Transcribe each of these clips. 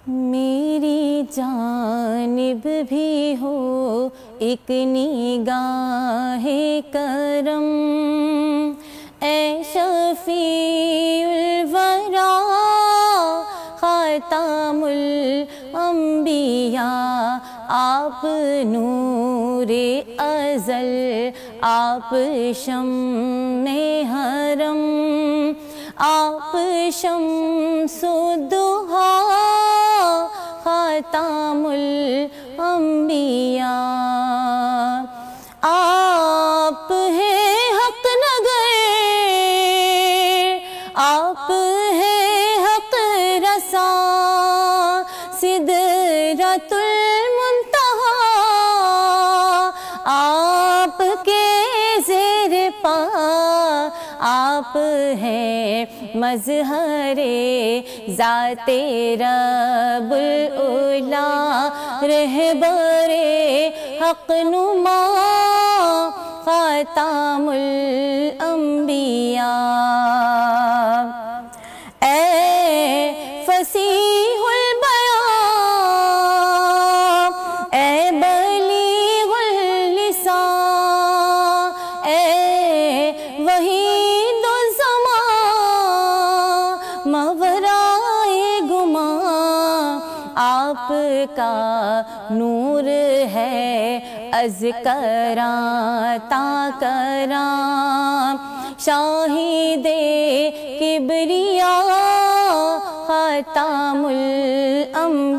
میری جانب بھی ہو ایک نگاہ کرم، اے شفیع الورا خاتم الانبیاء، آپ نور ازل، آپ شمع حرم، آپ شمس الضحیٰ خاتم الانبیاء، آپ ہیں حق نگر، آپ ہیں حق رسا، سدرۃ المنتہا آپ کے زیر پا، آپ ہیں مظہر ذات رب العلا، رہبر حق نما خاتم الانبیاء، اے فصیح البیان، اے بلیغ اللسان، اے وحید الزمان ماورائے گمان، آپ کا نور ہے از کراں تا کراں، شاہد کبریاء خاتم الانبیاء،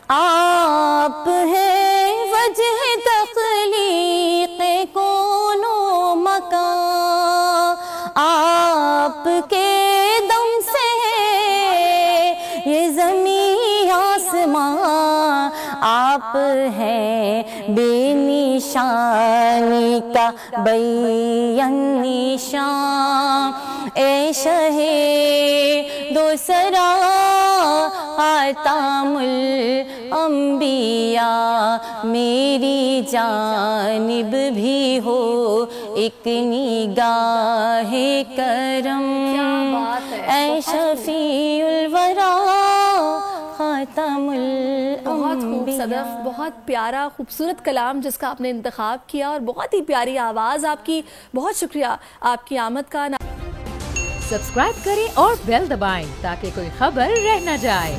آپ ہیں وجہ تخلیق کون و مکان، آپ کے دم سے یہ زمین آسمان، آپ ہیں بے نشانی کا بیان نشان، اے شہ دوسرا خاتم الانبیاء، میری جانب بھی ہو ایک نگاہ کرم، اے شفیع الورا خاتم الانبیاء۔ بہت خوب صدف، بہت پیارا خوبصورت کلام جس کا آپ نے انتخاب کیا، اور بہت ہی پیاری آواز آپ کی، بہت شکریہ آپ کی آمد کا۔ سبسکرائب کریں اور بیل دبائیں تاکہ کوئی خبر رہ نہ جائے۔